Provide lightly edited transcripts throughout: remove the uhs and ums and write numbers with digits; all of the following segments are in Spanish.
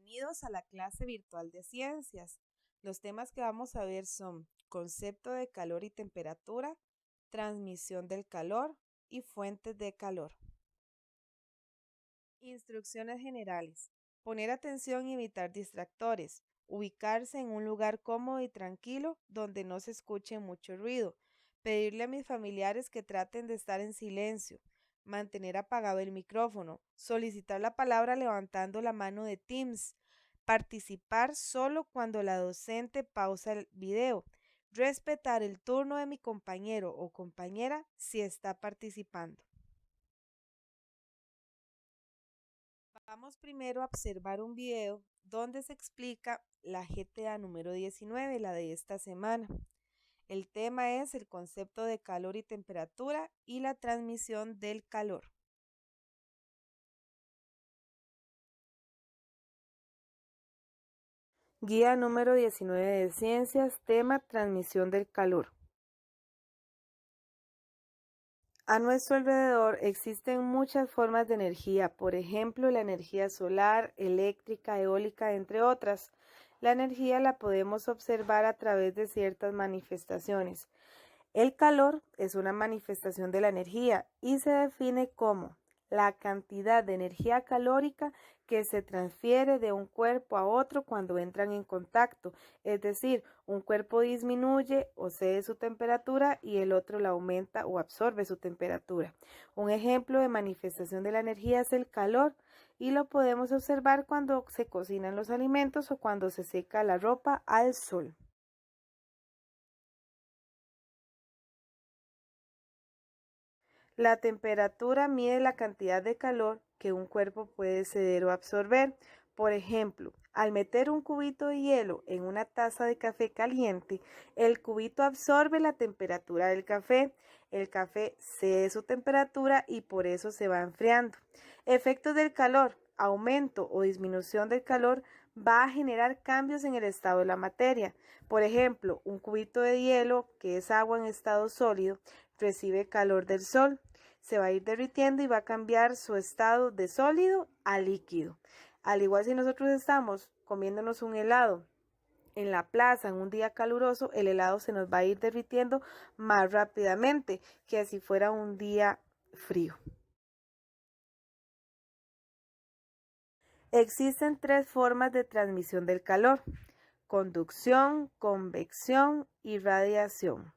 Bienvenidos a la clase virtual de ciencias. Los temas que vamos a ver son concepto de calor y temperatura, transmisión del calor y fuentes de calor. Instrucciones generales. Poner atención y evitar distractores. Ubicarse en un lugar cómodo y tranquilo donde no se escuche mucho ruido. Pedirle a mis familiares que traten de estar en silencio. Mantener apagado el micrófono. Solicitar la palabra levantando la mano de Teams. Participar solo cuando la docente pausa el video. Respetar el turno de mi compañero o compañera si está participando. Vamos primero a observar un video donde se explica la GTA número 19, la de esta semana. El tema es el concepto de calor y temperatura y la transmisión del calor. Guía número 19 de ciencias, tema transmisión del calor. A nuestro alrededor existen muchas formas de energía, por ejemplo, la energía solar, eléctrica, eólica, entre otras. La energía la podemos observar a través de ciertas manifestaciones. El calor es una manifestación de la energía y se define como la cantidad de energía calórica que se transfiere de un cuerpo a otro cuando entran en contacto, es decir, un cuerpo disminuye o cede su temperatura y el otro la aumenta o absorbe su temperatura. Un ejemplo de manifestación de la energía es el calor y lo podemos observar cuando se cocinan los alimentos o cuando se seca la ropa al sol. La temperatura mide la cantidad de calor que un cuerpo puede ceder o absorber. Por ejemplo, al meter un cubito de hielo en una taza de café caliente, el cubito absorbe la temperatura del café. El café cede su temperatura y por eso se va enfriando. Efectos del calor. Aumento o disminución del calor va a generar cambios en el estado de la materia. Por ejemplo, un cubito de hielo, que es agua en estado sólido, recibe calor del sol, se va a ir derritiendo y va a cambiar su estado de sólido a líquido. Al igual si nosotros estamos comiéndonos un helado en la plaza en un día caluroso, el helado se nos va a ir derritiendo más rápidamente que si fuera un día frío. Existen tres formas de transmisión del calor: conducción, convección y radiación.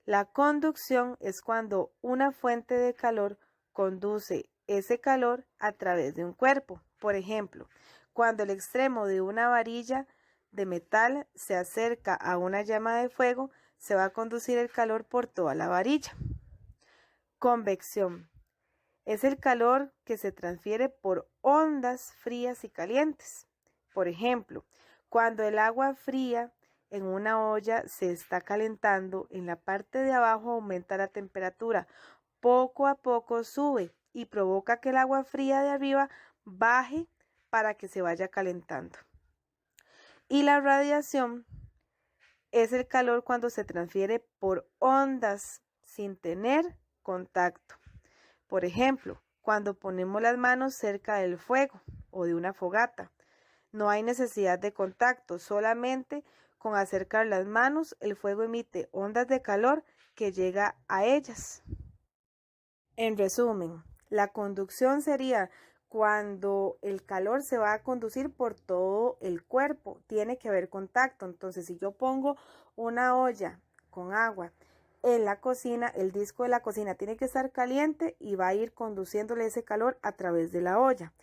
La conducción es cuando una fuente de calor conduce ese calor a través de un cuerpo. Por ejemplo, cuando el extremo de una varilla de metal se acerca a una llama de fuego, se va a conducir el calor por toda la varilla. Convección es el calor que se transfiere por ondas frías y calientes. Por ejemplo, cuando el agua fría en una olla se está calentando, en la parte de abajo aumenta la temperatura, poco a poco sube y provoca que el agua fría de arriba baje para que se vaya calentando. Y la radiación es el calor cuando se transfiere por ondas sin tener contacto. Por ejemplo, cuando ponemos las manos cerca del fuego o de una fogata, no hay necesidad de contacto, solamente con acercar las manos el fuego emite ondas de calor que llega a ellas. En resumen, la conducción sería cuando el calor se va a conducir por todo el cuerpo, tiene que haber contacto. Entonces, si yo pongo una olla con agua en la cocina, el disco de la cocina tiene que estar caliente y va a ir conduciéndole ese calor a través de la olla.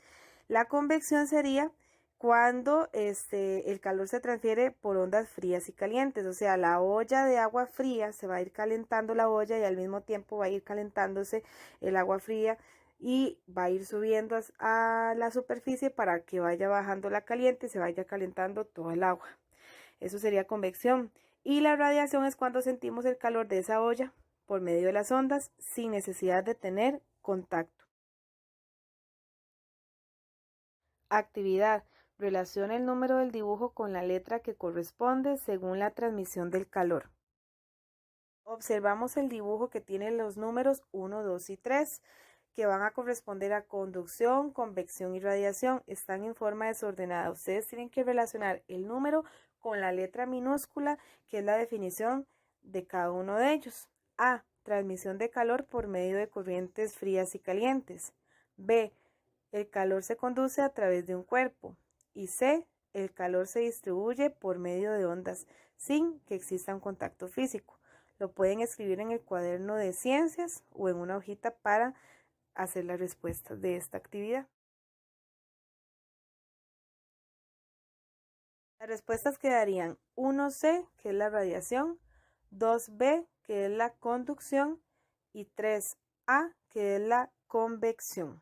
La convección sería cuando el calor se transfiere por ondas frías y calientes, o sea, la olla de agua fría se va a ir calentando la olla y al mismo tiempo va a ir calentándose el agua fría y va a ir subiendo a la superficie para que vaya bajando la caliente y se vaya calentando todo el agua. Eso sería convección. Y la radiación es cuando sentimos el calor de esa olla por medio de las ondas sin necesidad de tener contacto. Actividad. Relaciona el número del dibujo con la letra que corresponde según la transmisión del calor. Observamos el dibujo que tiene los números 1, 2 y 3. que van a corresponder a conducción, convección y radiación. Están en forma desordenada. Ustedes tienen que relacionar el número con la letra minúscula, que es la definición de cada uno de ellos. A. Transmisión de calor por medio de corrientes frías y calientes. B. El calor se conduce a través de un cuerpo. Y C. El calor se distribuye por medio de ondas sin que exista un contacto físico. Lo pueden escribir en el cuaderno de ciencias o en una hojita para hacer las respuestas de esta actividad. Las respuestas quedarían 1C, que es la radiación, 2B, que es la conducción, y 3A, que es la convección.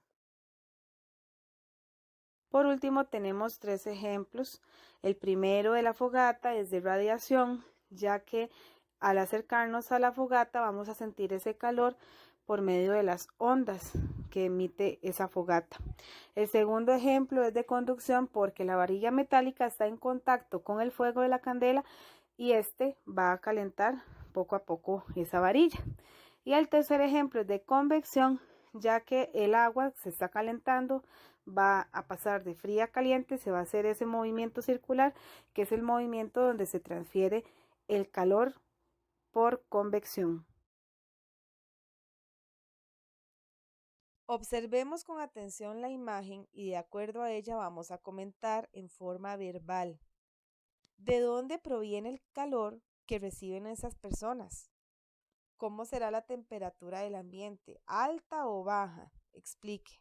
Por último, tenemos 3 ejemplos. El primero de la fogata es de radiación, ya que al acercarnos a la fogata vamos a sentir ese calor por medio de las ondas que emite esa fogata. El segundo ejemplo es de conducción, porque la varilla metálica está en contacto con el fuego de la candela y este va a calentar poco a poco esa varilla. Y el tercer ejemplo es de convección, ya que el agua se está calentando, va a pasar de fría a caliente, se va a hacer ese movimiento circular, que es el movimiento donde se transfiere el calor por convección. Observemos con atención la imagen y de acuerdo a ella vamos a comentar en forma verbal. ¿De dónde proviene el calor que reciben esas personas? ¿Cómo será la temperatura del ambiente? ¿Alta o baja? Explique.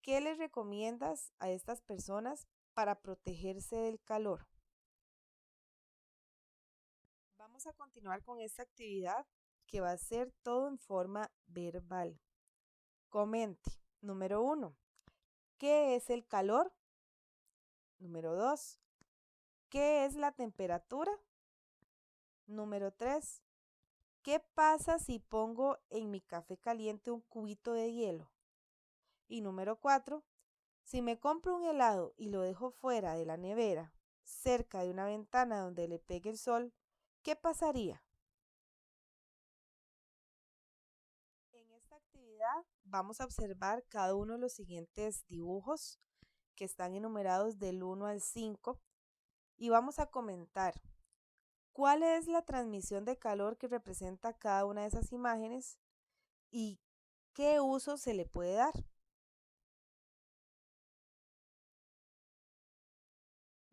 ¿Qué les recomiendas a estas personas para protegerse del calor? Vamos a continuar con esta actividad que va a ser todo en forma verbal. Comente. Número 1. ¿Qué es el calor? Número 2. ¿Qué es la temperatura? Número 3. ¿Qué pasa si pongo en mi café caliente un cubito de hielo? Y número 4. Si me compro un helado y lo dejo fuera de la nevera, cerca de una ventana donde le pegue el sol, ¿qué pasaría? En esta actividad vamos a observar cada uno de los siguientes dibujos que están enumerados del 1 al 5 y vamos a comentar cuál es la transmisión de calor que representa cada una de esas imágenes y qué uso se le puede dar.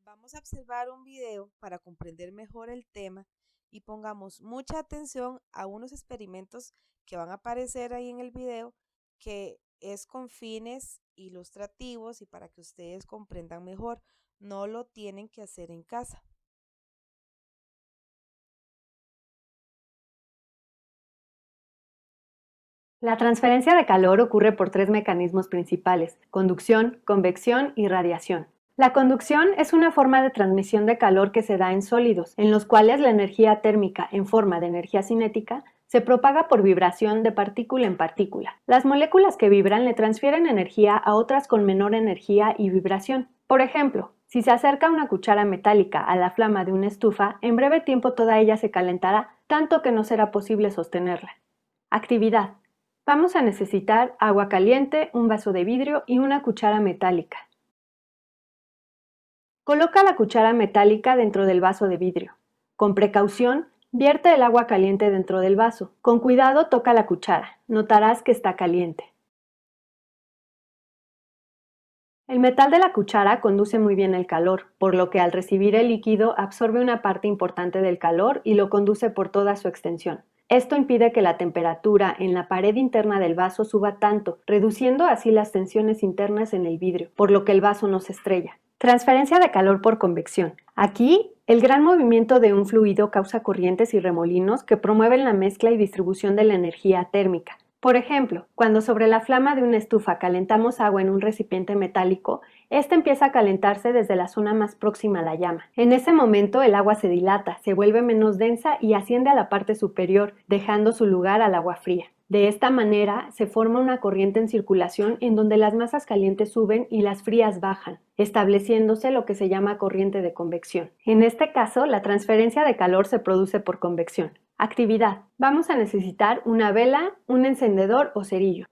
Vamos a observar un video para comprender mejor el tema y pongamos mucha atención a unos experimentos que van a aparecer ahí en el video, que es con fines ilustrativos y para que ustedes comprendan mejor. No lo tienen que hacer en casa. La transferencia de calor ocurre por 3 mecanismos principales: conducción, convección y radiación. La conducción es una forma de transmisión de calor que se da en sólidos, en los cuales la energía térmica, en forma de energía cinética, se propaga por vibración de partícula en partícula. Las moléculas que vibran le transfieren energía a otras con menor energía y vibración. Por ejemplo, si se acerca una cuchara metálica a la flama de una estufa, en breve tiempo toda ella se calentará, tanto que no será posible sostenerla. Actividad. Vamos a necesitar agua caliente, un vaso de vidrio y una cuchara metálica. Coloca la cuchara metálica dentro del vaso de vidrio. Con precaución, vierte el agua caliente dentro del vaso. Con cuidado toca la cuchara. Notarás que está caliente. El metal de la cuchara conduce muy bien el calor, por lo que al recibir el líquido absorbe una parte importante del calor y lo conduce por toda su extensión. Esto impide que la temperatura en la pared interna del vaso suba tanto, reduciendo así las tensiones internas en el vidrio, por lo que el vaso no se estrella. Transferencia de calor por convección. Aquí, el gran movimiento de un fluido causa corrientes y remolinos que promueven la mezcla y distribución de la energía térmica. Por ejemplo, cuando sobre la flama de una estufa calentamos agua en un recipiente metálico, ésta empieza a calentarse desde la zona más próxima a la llama. En ese momento el agua se dilata, se vuelve menos densa y asciende a la parte superior, dejando su lugar al agua fría. De esta manera se forma una corriente en circulación en donde las masas calientes suben y las frías bajan, estableciéndose lo que se llama corriente de convección. En este caso, la transferencia de calor se produce por convección. Actividad. Vamos a necesitar una vela, un encendedor o cerillo.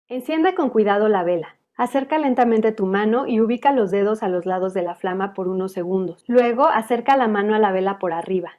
Enciende con cuidado la vela. Acerca lentamente tu mano y ubica los dedos a los lados de la flama por unos segundos. Luego, acerca la mano a la vela por arriba.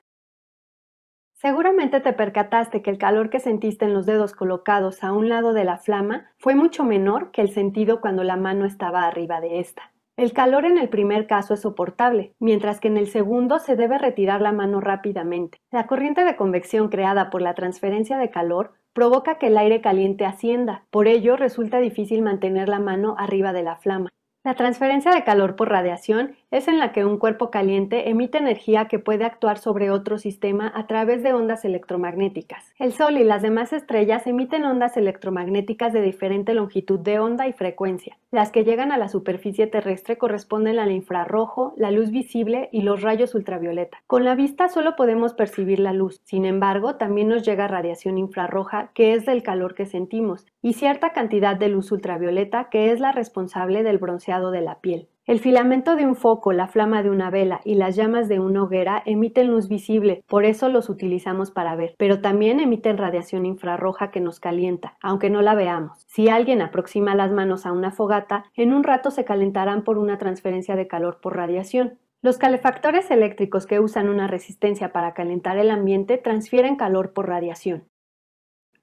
Seguramente te percataste que el calor que sentiste en los dedos colocados a un lado de la flama fue mucho menor que el sentido cuando la mano estaba arriba de esta. El calor en el primer caso es soportable, mientras que en el segundo se debe retirar la mano rápidamente. La corriente de convección creada por la transferencia de calor provoca que el aire caliente ascienda, por ello resulta difícil mantener la mano arriba de la flama. La transferencia de calor por radiación es en la que un cuerpo caliente emite energía que puede actuar sobre otro sistema a través de ondas electromagnéticas. El Sol y las demás estrellas emiten ondas electromagnéticas de diferente longitud de onda y frecuencia. Las que llegan a la superficie terrestre corresponden al infrarrojo, la luz visible y los rayos ultravioleta. Con la vista solo podemos percibir la luz, sin embargo, también nos llega radiación infrarroja, que es del calor que sentimos, y cierta cantidad de luz ultravioleta, que es la responsable del bronceado de la piel. El filamento de un foco, la flama de una vela y las llamas de una hoguera emiten luz visible, por eso los utilizamos para ver, pero también emiten radiación infrarroja que nos calienta, aunque no la veamos. Si alguien aproxima las manos a una fogata, en un rato se calentarán por una transferencia de calor por radiación. Los calefactores eléctricos que usan una resistencia para calentar el ambiente transfieren calor por radiación.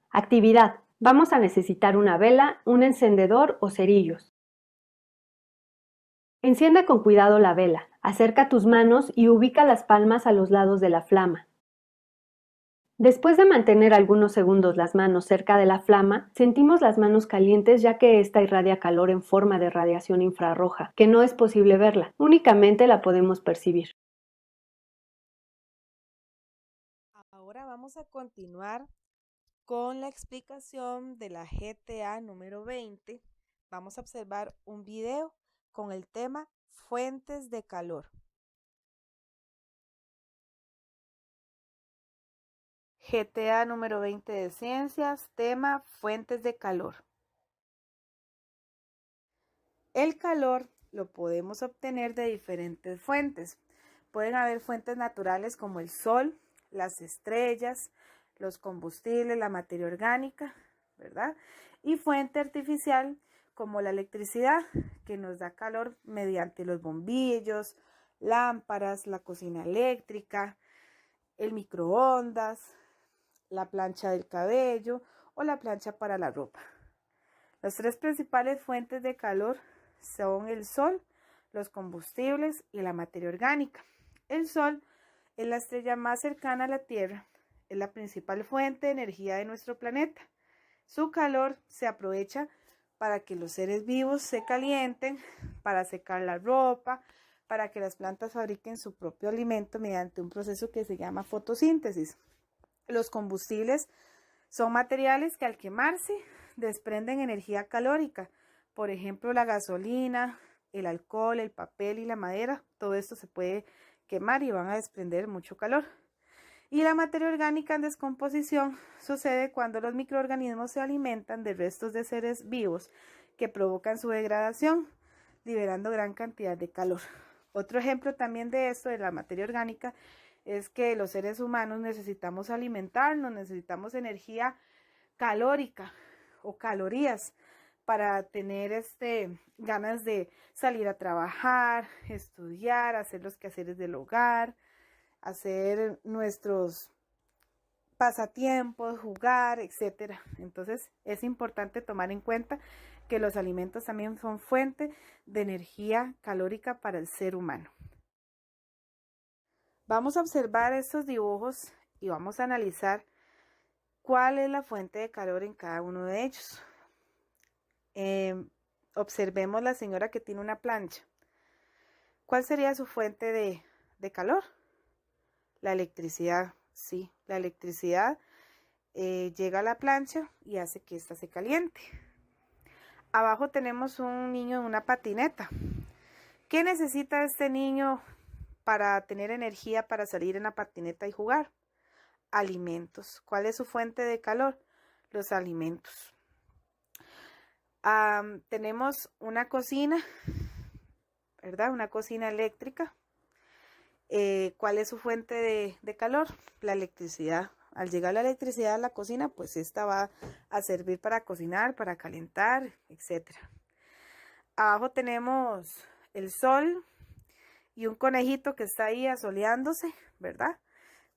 Actividad. Vamos a necesitar una vela, un encendedor o cerillos. Enciende con cuidado la vela, acerca tus manos y ubica las palmas a los lados de la flama. Después de mantener algunos segundos las manos cerca de la flama, sentimos las manos calientes ya que ésta irradia calor en forma de radiación infrarroja, que no es posible verla, únicamente la podemos percibir. Ahora vamos a continuar con la explicación de la GTA número 20. Vamos a observar un video con el tema fuentes de calor. GTA número 20 de ciencias, tema fuentes de calor. El calor lo podemos obtener de diferentes fuentes. Pueden haber fuentes naturales como el sol, las estrellas, los combustibles, la materia orgánica, ¿verdad? Y fuente artificial como la electricidad, que nos da calor mediante los bombillos, lámparas, la cocina eléctrica, el microondas, la plancha del cabello o la plancha para la ropa. Las tres principales fuentes de calor son el sol, los combustibles y la materia orgánica. El sol es la estrella más cercana a la Tierra, es la principal fuente de energía de nuestro planeta. Su calor se aprovecha para que los seres vivos se calienten, para secar la ropa, para que las plantas fabriquen su propio alimento mediante un proceso que se llama fotosíntesis. Los combustibles son materiales que al quemarse desprenden energía calórica. Por ejemplo, la gasolina, el alcohol, el papel y la madera, todo esto se puede quemar y van a desprender mucho calor. Y la materia orgánica en descomposición sucede cuando los microorganismos se alimentan de restos de seres vivos que provocan su degradación, liberando gran cantidad de calor. Otro ejemplo también de esto, de la materia orgánica, es que los seres humanos necesitamos alimentarnos, necesitamos energía calórica o calorías para tener ganas de salir a trabajar, estudiar, hacer los quehaceres del hogar, hacer nuestros pasatiempos, jugar, etc. Entonces es importante tomar en cuenta que los alimentos también son fuente de energía calórica para el ser humano. Vamos a observar estos dibujos y vamos a analizar cuál es la fuente de calor en cada uno de ellos. Observemos la señora que tiene una plancha. ¿Cuál sería su fuente de calor? La electricidad, sí. La electricidad llega a la plancha y hace que ésta se caliente. Abajo tenemos un niño en una patineta. ¿Qué necesita este niño para tener energía para salir en la patineta y jugar? Alimentos. ¿Cuál es su fuente de calor? Los alimentos. Tenemos una cocina, ¿verdad? Una cocina eléctrica. ¿Cuál es su fuente de calor? La electricidad. Al llegar la electricidad a la cocina, pues esta va a servir para cocinar, para calentar, etc. Abajo tenemos el sol y un conejito que está ahí asoleándose, ¿verdad?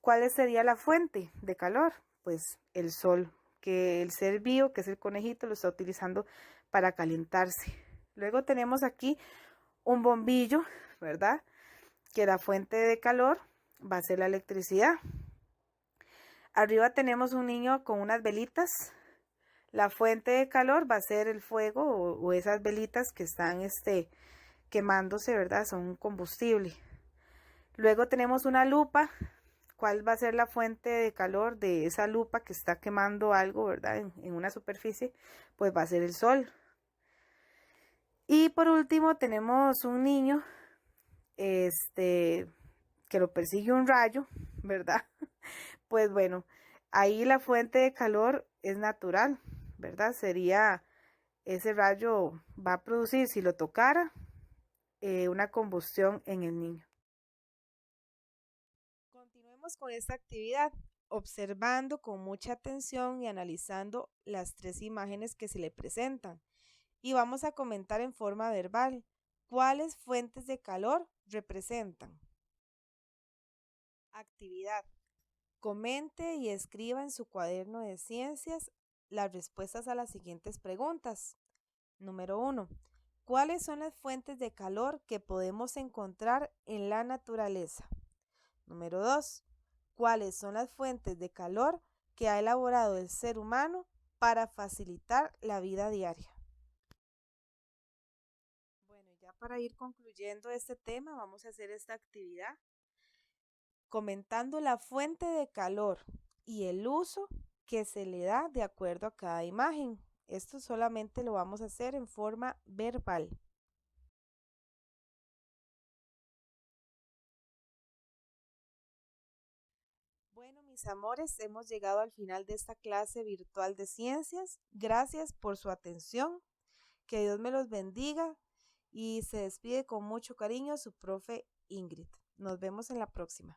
¿Cuál sería la fuente de calor? Pues el sol, que el ser vivo, que es el conejito, lo está utilizando para calentarse. Luego tenemos aquí un bombillo, ¿verdad? Que la fuente de calor va a ser la electricidad. Arriba tenemos un niño con unas velitas. La fuente de calor va a ser el fuego o esas velitas que están quemándose, ¿verdad? Son combustible. Luego tenemos una lupa. ¿Cuál va a ser la fuente de calor de esa lupa que está quemando algo, ¿verdad? En una superficie, pues va a ser el sol. Y por último tenemos un niño, que lo persigue un rayo, ¿verdad? Pues bueno, ahí la fuente de calor es natural, ¿verdad? Sería, ese rayo va a producir, si lo tocara, una combustión en el niño. Continuemos con esta actividad, observando con mucha atención y analizando las 3 imágenes que se le presentan. Y vamos a comentar en forma verbal cuáles fuentes de calor representan. Actividad. Comente y escriba en su cuaderno de ciencias las respuestas a las siguientes preguntas. Número 1. ¿Cuáles son las fuentes de calor que podemos encontrar en la naturaleza? Número 2. ¿Cuáles son las fuentes de calor que ha elaborado el ser humano para facilitar la vida diaria? Bueno, ya para ir concluyendo este tema, vamos a hacer esta actividad comentando la fuente de calor y el uso que se le da de acuerdo a cada imagen. Esto solamente lo vamos a hacer en forma verbal. Bueno, mis amores, hemos llegado al final de esta clase virtual de ciencias. Gracias por su atención. Que Dios me los bendiga y se despide con mucho cariño su profe Ingrid. Nos vemos en la próxima.